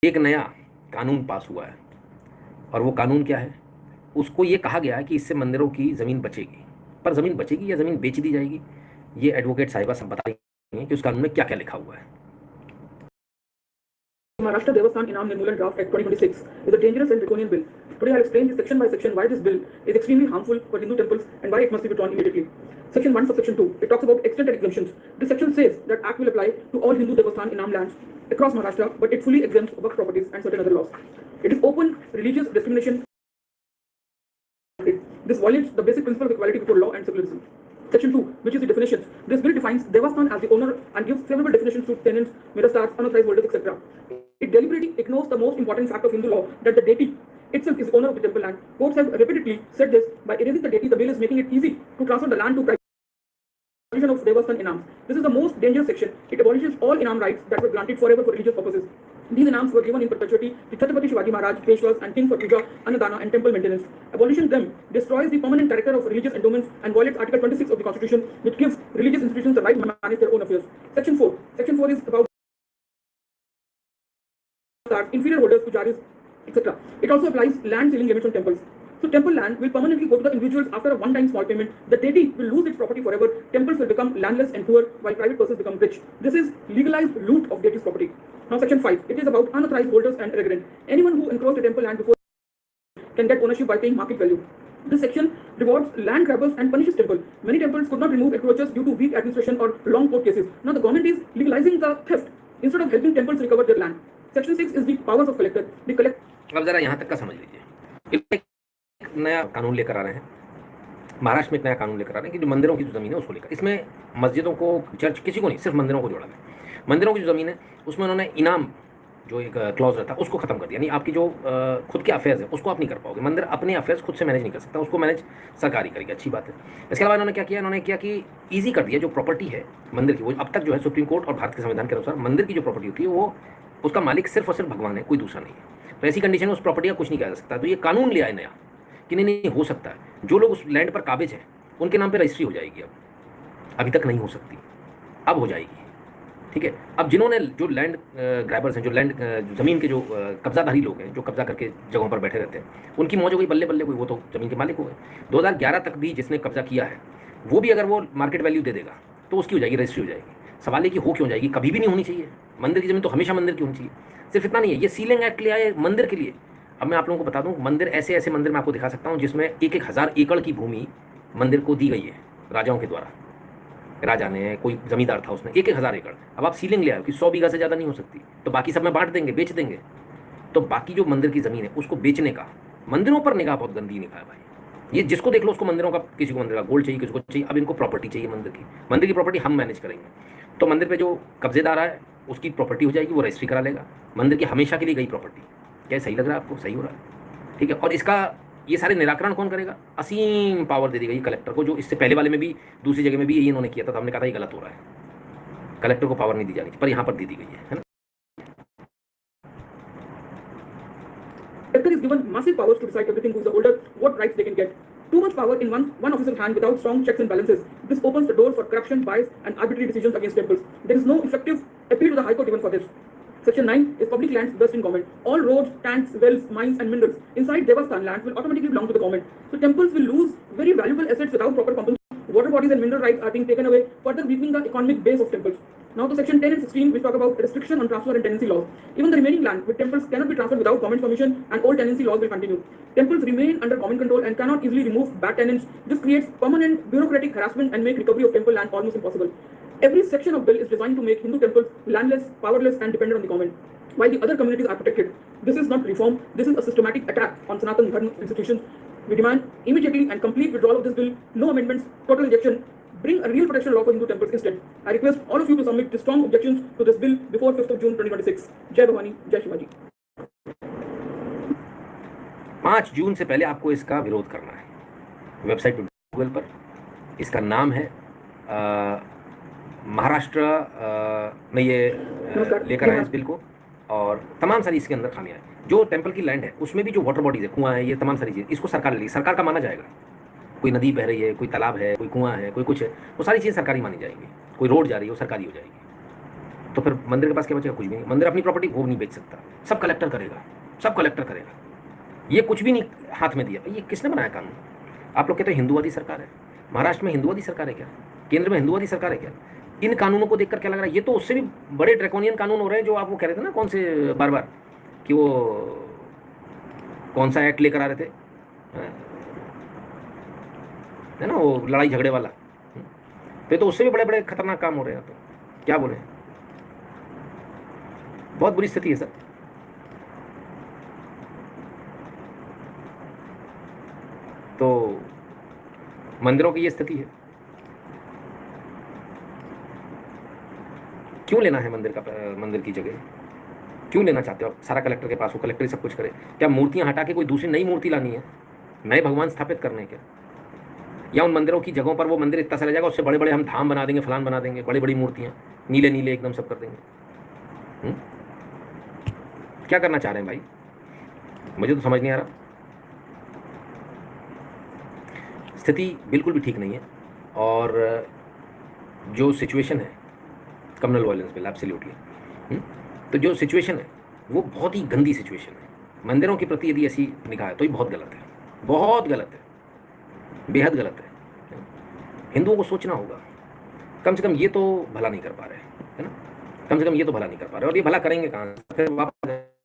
एक नया कानून पास हुआ है और वो कानून क्या है? उसको ये कहा गया है कि इससे मंदिरों की ज़मीन बचेगी। पर ज़मीन बचेगी या ज़मीन बेच दी जाएगी? ये एडवोकेट साहिबा सब बताएंगे कि उस कानून में क्या-क्या लिखा हुआ है। Maharashtra Devasthan Inam Nirmulan Draft Act 2026 is a dangerous and draconian bill. Today I'll explain section by section why this bill is extremely harmful for Hindu temples and why it must be withdrawn immediately. Section 1 subsection 2, it talks about extent and exemptions. This section says that Act will apply to all Hindu Devasthan Inam lands across Maharashtra, but it fully exempts work properties and certain other laws. It is open religious discrimination. This violates the basic principle of equality before law and secularism. Section 2, which is the definitions. This bill defines Devasthan as the owner and gives favorable definitions to tenants, mirastars, unauthorized holders, etc. It deliberately ignores the most important fact of Hindu law, that the deity itself is owner of the temple land. Courts have repeatedly said this. By erasing the deity, the bill is making it easy to transfer the land to private of Devasthan Inams. This is the most dangerous section. It abolishes all Inam rights that were granted forever for religious purposes. These Inams were given in perpetuity to Chhatrapati Shivaji Maharaj, Peshwas and King for puja, annadana and temple maintenance. Abolishing them destroys the permanent character of religious endowments and violates Article 26 of the Constitution, which gives religious institutions the right to manage their own affairs. Section 4. Section 4 is about inferior holders, pujaris, etc. It also applies land ceiling limits on temples. So temple land will permanently go to the individuals after a one-time small payment. The deity will lose its property forever. Temples will become landless and poor, while private persons become rich. This is legalized loot of deity's property. Now section 5. It is about unauthorized holders and irregularant. Anyone who encroached a temple land before can get ownership by paying market value. This section rewards land grabbers and punishes temple. Many temples could not remove encroachers due to weak administration or long court cases. Now the government is legalizing the theft instead of helping temples recover their land. Section 6 is the powers of collector. The collect. अब जरा यहाँ तक का समझ लीजिए। एक नया कानून लेकर आ रहे हैं, महाराष्ट्र में एक नया कानून लेकर आ रहे हैं कि जो मंदिरों की जो ज़मीन है उसको लेकर, इसमें मस्जिदों को, चर्च, किसी को नहीं, सिर्फ मंदिरों को जोड़ा है। मंदिरों की जो ज़मीन है उसमें उन्होंने इनाम जो एक क्लॉज रहता है उसको खत्म कर दिया। यानी आपकी जो खुद के अफेयर्स है उसको आप नहीं कर पाओगे। मंदिर अपने अफेयर्स खुद से मैनेज नहीं कर सकता, उसको मैनेज सरकारी करेगी। अच्छी बात है। इसके अलावा इन्होंने क्या किया? इन्होंने किया कि ईजी कर दिया जो प्रॉपर्टी है मंदिर की। वो अब तक जो है सुप्रीम कोर्ट और भारत के संविधान के अनुसार मंदिर की जो प्रॉपर्टी होती है वो उसका मालिक सिर्फ और सिर्फ भगवान है, कोई दूसरा नहीं है। तो ऐसी कंडीशन में उस प्रॉपर्टी का कुछ नहीं किया जा सकता। तो ये कानून लिया है नया कि नहीं हो सकता है, जो लोग उस लैंड पर काबिज हैं उनके नाम पर रजिस्ट्री हो जाएगी। अब अभी तक नहीं हो सकती, अब हो जाएगी। ठीक है। अब जिन्होंने जो लैंड ग्रैबर्स हैं, जो लैंड ज़मीन के जो कब्जाधारी लोग हैं, जो कब्जा करके जगहों पर बैठे रहते हैं, उनकी मौज हो गई, बल्ले बल्ले कोई, वो तो ज़मीन के मालिक हो गए। 2011 तक भी जिसने कब्जा किया है वो भी अगर वो मार्केट वैल्यू दे देगा तो उसकी हो जाएगी, रजिस्ट्री हो जाएगी। सवाल ये कि हो क्यों जाएगी? कभी भी नहीं होनी चाहिए। मंदिर की ज़मीन तो हमेशा मंदिर की होनी चाहिए। सिर्फ इतना नहीं है, ये सीलिंग एक्ट ले आए मंदिर के लिए। अब मैं आप लोगों को बता दूं, मंदिर ऐसे ऐसे मंदिर मैं आपको दिखा सकता हूं जिसमें 1,000 एकड़ की भूमि मंदिर को दी गई है राजाओं के द्वारा। राजा ने, कोई जमींदार था, उसने 1,000 एकड़। अब आप सीलिंग ले आए कि 100 बीघा से ज़्यादा नहीं हो सकती, तो बाकी सब में बांट देंगे, बेच देंगे। तो बाकी जो मंदिर की ज़मीन है उसको बेचने का, मंदिरों पर निगाह बहुत गंदी निगाह है भाई। ये जिसको देख लो उसको मंदिरों का, किसी को मंदिर का गोल्ड चाहिए, किसी को चाहिए। अब इनको प्रॉपर्टी चाहिए मंदिर की प्रॉपर्टी हम मैनेज करेंगे। तो मंदिर पे जो कब्जेदार है उसकी प्रॉपर्टी हो जाएगी, वो रजिस्ट्री करा लेगा। मंदिर की हमेशा के लिए गई प्रॉपर्टी। क्या सही लग रहा है आपको? सही हो रहा है? ठीक है। और इसका ये सारे निराकरण कौन करेगा? असीम पावर दे दी गई कलेक्टर को, जो इससे पहले वाले में भी, दूसरी जगह में भी यही इन्होंने किया था। तो हमने कहा था ये गलत हो रहा है, कलेक्टर को पावर नहीं दी जानी थी, पर यहाँ पर दे दी गई है ना। Collector is given massive powers to decide everything, who is the holder, what rights they can get. Too much power in one officer's hand without strong checks and balances. This opens the door for corruption, bias, and arbitrary decisions against temples. There is no effective appeal to the High Court even for this. Section 9 is public lands vested in government. All roads, tanks, wells, mines, and minerals inside Devasthan lands will automatically belong to the government. So temples will lose very valuable assets without proper compensation. Water bodies and mineral rights are being taken away, further weakening the economic base of temples. Now to section 10 and 16, which talk about restriction on transfer and tenancy laws. Even the remaining land with temples cannot be transferred without government permission, and old tenancy laws will continue. Temples remain under government control and cannot easily remove bad tenants. This creates permanent bureaucratic harassment and make recovery of temple land almost impossible. Every section of bill is designed to make Hindu temples landless, powerless, and dependent on the government, while the other communities are protected. This is not reform. This is a systematic attack on Sanatan Dharma institutions. We demand immediately and complete withdrawal of this bill. No amendments. Total rejection. Bring a real protection law for Hindu temples instead. I request all of you to submit strong objections to this bill before 5th of June 2026. Jai Bhavani, Jai Shivaji. 5 जून से पहले आपको इसका विरोध करना है। Website पर, Google पर इसका नाम है महाराष्ट्र में ये लेकर आए इस बिल को, और तमाम सारी इसके अंदर खामियां हैं। जो टेंपल की लैंड है उसमें भी जो वाटर बॉडीज है, कुआं है, ये तमाम सारी चीज़, इसको सरकार ले लेगी। सरकार का माना जाएगा। कोई नदी बह रही है, कोई तालाब है, कोई कुआं है, कोई कुछ है, वो सारी चीज़ें सरकारी मानी जाएंगी। कोई रोड जा रही है वो सरकारी हो जाएगी। तो फिर मंदिर के पास क्या बचेगा? कुछ भी नहीं। मंदिर अपनी प्रॉपर्टी वो नहीं बेच सकता, सब कलेक्टर करेगा, सब कलेक्टर करेगा। ये कुछ भी नहीं हाथ में दिया। ये किसने बनाया कानून? आप लोग कहते हैं हिंदूवादी सरकार है। महाराष्ट्र में हिंदूवादी सरकार है क्या? केंद्र में हिंदूवादी सरकार है क्या? इन कानूनों को देखकर क्या लग रहा है? ये तो उससे भी बड़े ड्रैकोनियन कानून हो रहे हैं जो आप वो कह रहे थे ना, कौन से बार बार कि वो कौन सा एक्ट लेकर आ रहे थे, है ना, वो लड़ाई झगड़े वाला। तो ये तो उससे भी बड़े बड़े खतरनाक काम हो रहे हैं। तो क्या बोले, बहुत बुरी स्थिति है सर। तो मंदिरों की ये स्थिति है। क्यों लेना है मंदिर का, मंदिर की जगह क्यों लेना चाहते हो आप? सारा कलेक्टर के पास हो, कलेक्टर ही सब कुछ करे। क्या मूर्तियां हटा के कोई दूसरी नई मूर्ति लानी है? नए भगवान स्थापित करने हैं क्या? या उन मंदिरों की जगहों पर वो मंदिर इतना सा रह जाएगा, उससे बड़े बड़े हम धाम बना देंगे, फलान बना देंगे, बड़ी बड़ी मूर्तियां नीले नीले एकदम सब कर देंगे? क्या करना चाह रहे हैं भाई? मुझे तो समझ नहीं आ रहा। स्थिति बिल्कुल भी ठीक नहीं है। और जो सिचुएशन है कम्युनल वायलेंस बिल, एब्सोल्युटली, तो जो सिचुएशन है वो बहुत ही गंदी सिचुएशन है। मंदिरों के प्रति यदि ऐसी निगाह है तो ये बहुत गलत है, बहुत गलत है, बेहद गलत है। हिंदुओं को सोचना होगा, कम से कम ये तो भला नहीं कर पा रहे, है ना, कम से कम ये तो भला नहीं कर पा रहे। और ये भला करेंगे कहाँ? फिर वापस